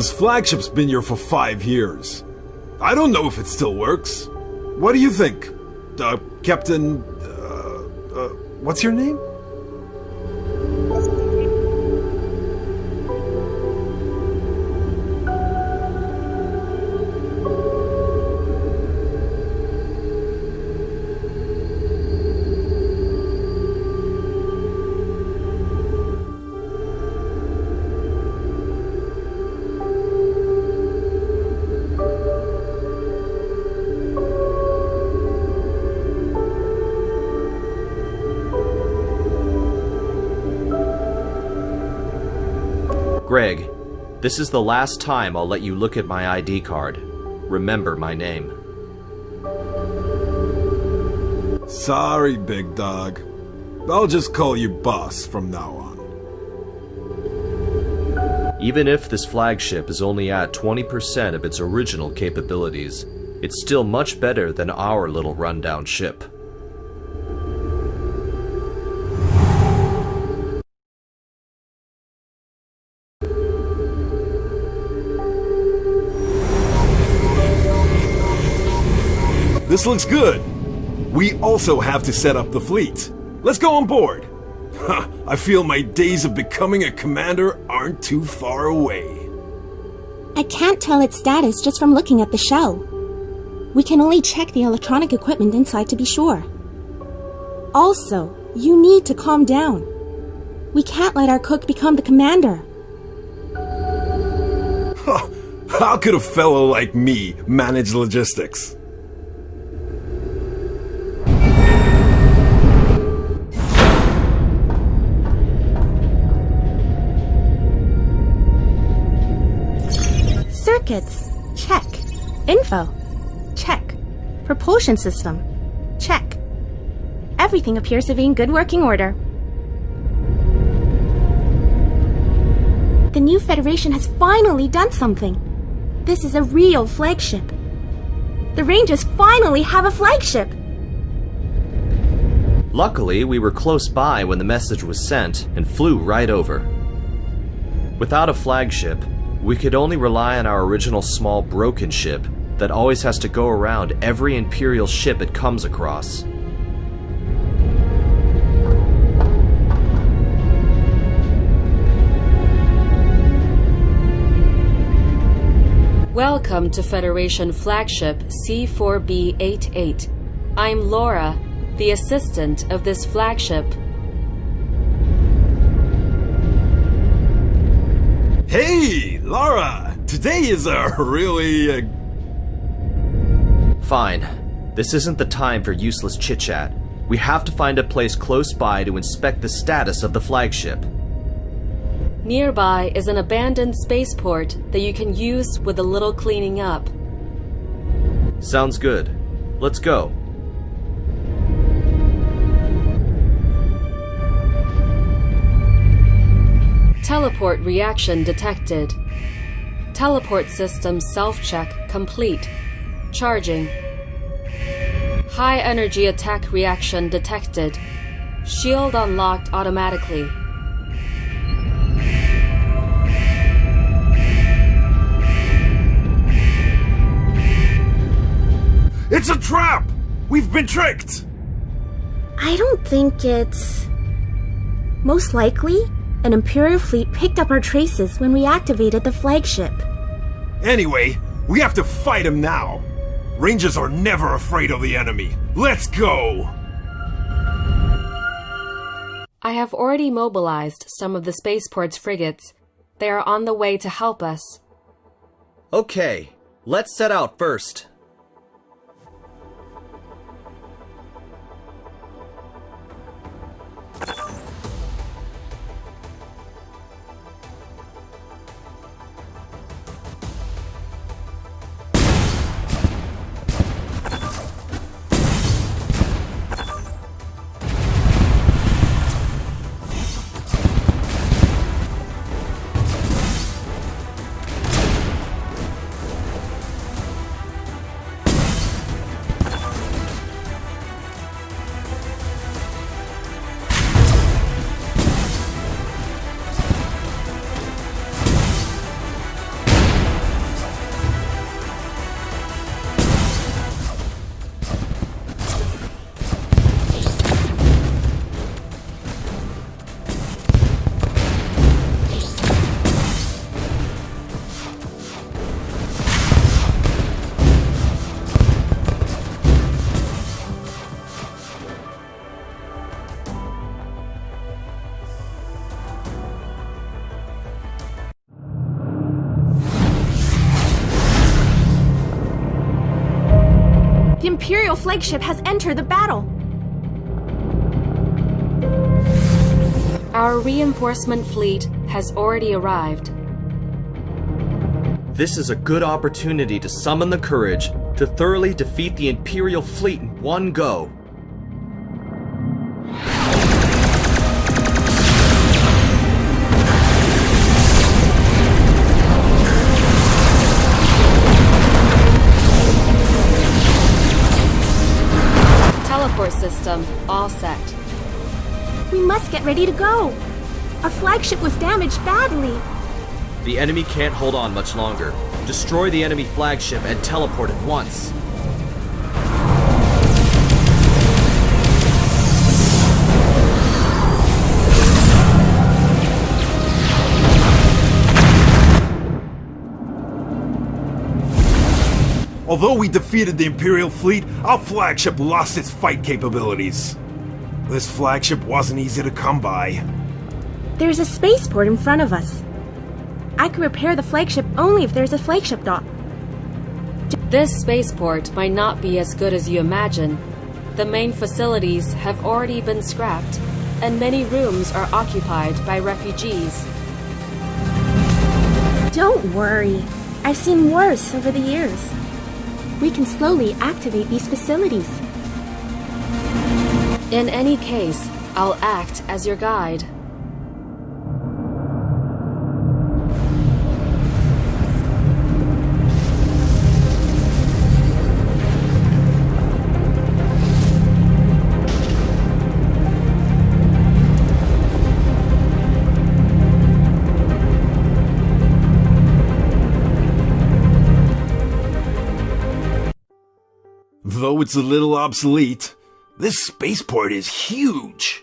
This flagship's been here for 5 years. I don't know if it still works. What do you think? Captain... what's your name? Greg, this is the last time I'll let you look at my ID card. Remember my name. Sorry, big dog. I'll just call you boss from now on. Even if this flagship is only at 20% of its original capabilities, it's still much better than our little rundown ship. This looks good. We also have to set up the fleet. Let's go on board. I feel my days of becoming a commander aren't too far away. I can't tell its status just from looking at the shell. We can only check the electronic equipment inside to be sure. Also, you need to calm down. We can't let our cook become the commander. How could a fellow like me manage logistics? Circuits, check. Info, check. Propulsion system, check. Everything appears to be in good working order. The new Federation has finally done something. This is a real flagship. The Rangers finally have a flagship! Luckily, we were close by when the message was sent and flew right over. Without a flagship, we could only rely on our original small broken ship that always has to go around every Imperial ship it comes across. Welcome to Federation Flagship C4B88. I'm Laura, the assistant of this flagship. Hey, Laura! Today is a really... Fine. This isn't the time for useless chit-chat. We have to find a place close by to inspect the status of the flagship. Nearby is an abandoned spaceport that you can use with a little cleaning up. Sounds good. Let's go. Teleport reaction detected. Teleport system self-check complete. Charging. High energy attack reaction detected. Shield unlocked automatically. It's a trap! We've been tricked! I don't think it's... Most likely, an Imperial fleet picked up our traces when we activated the flagship. Anyway, we have to fight him now. Rangers are never afraid of the enemy. Let's go! I have already mobilized some of the spaceport's frigates. They are on the way to help us. Okay, let's set out first. Imperial flagship has entered the battle. Our reinforcement fleet has already arrived. This is a good opportunity to summon the courage to thoroughly defeat the Imperial fleet in one go. Teleport system all set. We must get ready to go. Our flagship was damaged badly. The enemy can't hold on much longer. Destroy the enemy flagship and teleport at once. Although we defeated the Imperial fleet, our flagship lost its fight capabilities. This flagship wasn't easy to come by. There's a spaceport in front of us. I can repair the flagship only if there's a flagship dock. This spaceport might not be as good as you imagine. The main facilities have already been scrapped, and many rooms are occupied by refugees. Don't worry. I've seen worse over the years. We can slowly activate these facilities. In any case, I'll act as your guide. Though it's a little obsolete, this spaceport is huge.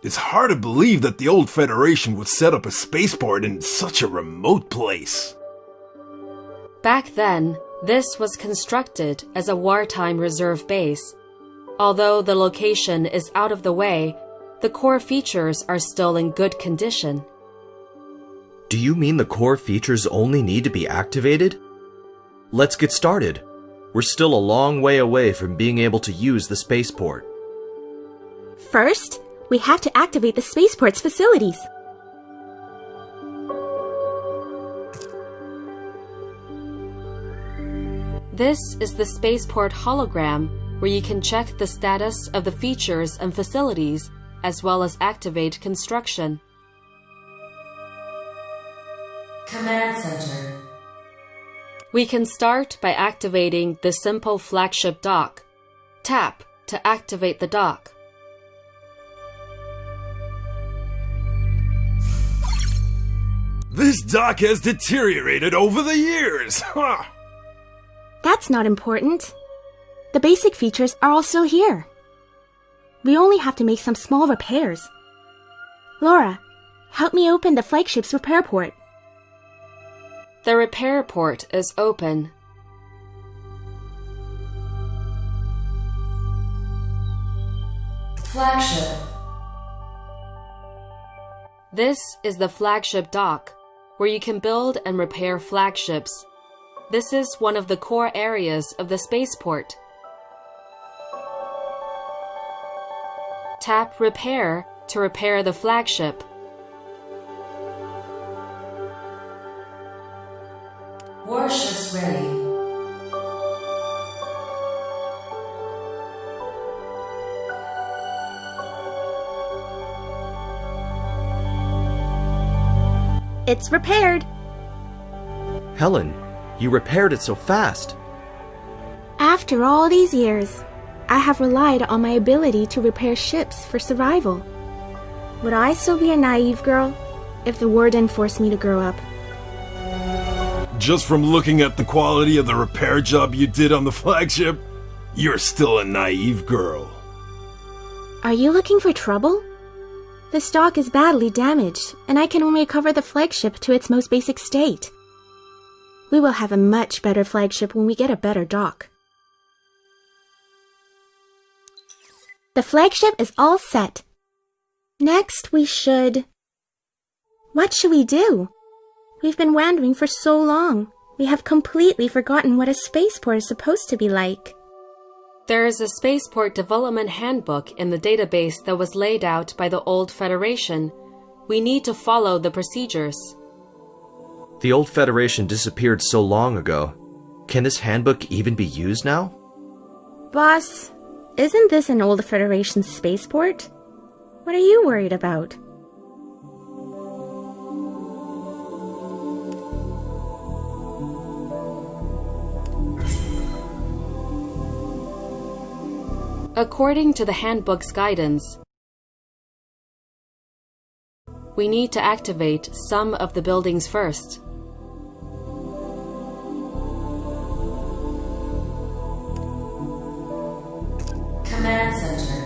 It's hard to believe that the old Federation would set up a spaceport in such a remote place. Back then, this was constructed as a wartime reserve base. Although the location is out of the way, the core features are still in good condition. Do you mean the core features only need to be activated? Let's get started. We're still a long way away from being able to use the spaceport. First, we have to activate the spaceport's facilities. This is the spaceport hologram, where you can check the status of the features and facilities, as well as activate construction. Command Center. We can start by activating the simple flagship dock. Tap to activate the dock. This dock has deteriorated over the years. Huh. That's not important. The basic features are all still here. We only have to make some small repairs. Laura, help me open the flagship's repair port. The repair port is open. Flagship. This is the flagship dock, where you can build and repair flagships. This is one of the core areas of the spaceport. Tap Repair to repair the flagship. Warships ready. It's repaired. Helen, you repaired it so fast. After all these years, I have relied on my ability to repair ships for survival. Would I still be a naive girl if the war didn't force me to grow up? Just from looking at the quality of the repair job you did on the flagship, you're still a naive girl. Are you looking for trouble? This dock is badly damaged, and I can only recover the flagship to its most basic state. We will have a much better flagship when we get a better dock. The flagship is all set. Next, we should... What should we do? We've been wandering for so long. We have completely forgotten what a spaceport is supposed to be like. There is a spaceport development handbook in the database that was laid out by the old Federation. We need to follow the procedures. The old Federation disappeared so long ago. Can this handbook even be used now? Boss, isn't this an old Federation spaceport? What are you worried about? According to the handbook's guidance, we need to activate some of the buildings first. Command Center.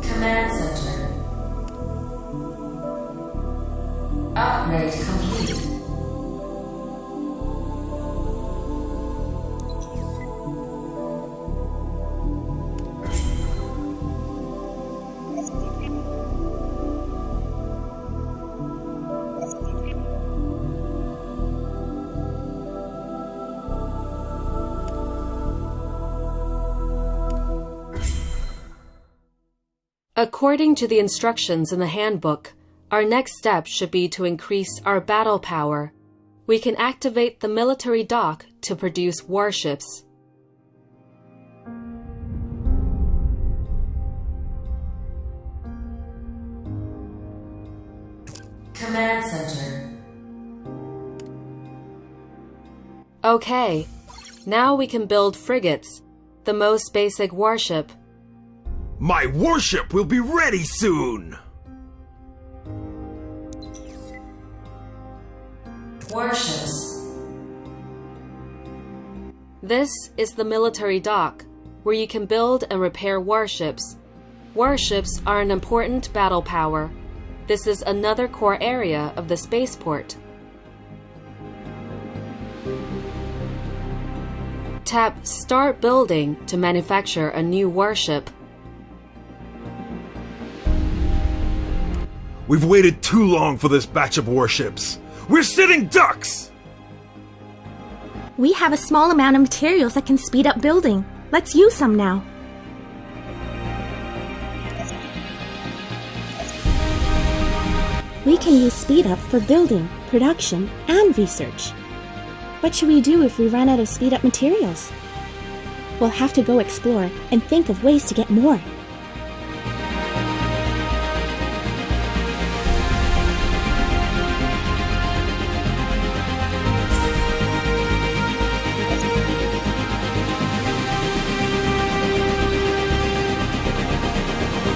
Command Center. Upgrade complete. According to the instructions in the handbook, our next step should be to increase our battle power. We can activate the military dock to produce warships. Command Center. Okay, now we can build frigates, the most basic warship. My warship will be ready soon! Warships. This is the military dock, where you can build and repair warships. Warships are an important battle power. This is another core area of the spaceport. Tap Start Building to manufacture a new warship. We've waited too long for this batch of warships. We're sitting ducks! We have a small amount of materials that can speed up building. Let's use some now. We can use speed up for building, production, and research. What should we do if we run out of speed up materials? We'll have to go explore and think of ways to get more.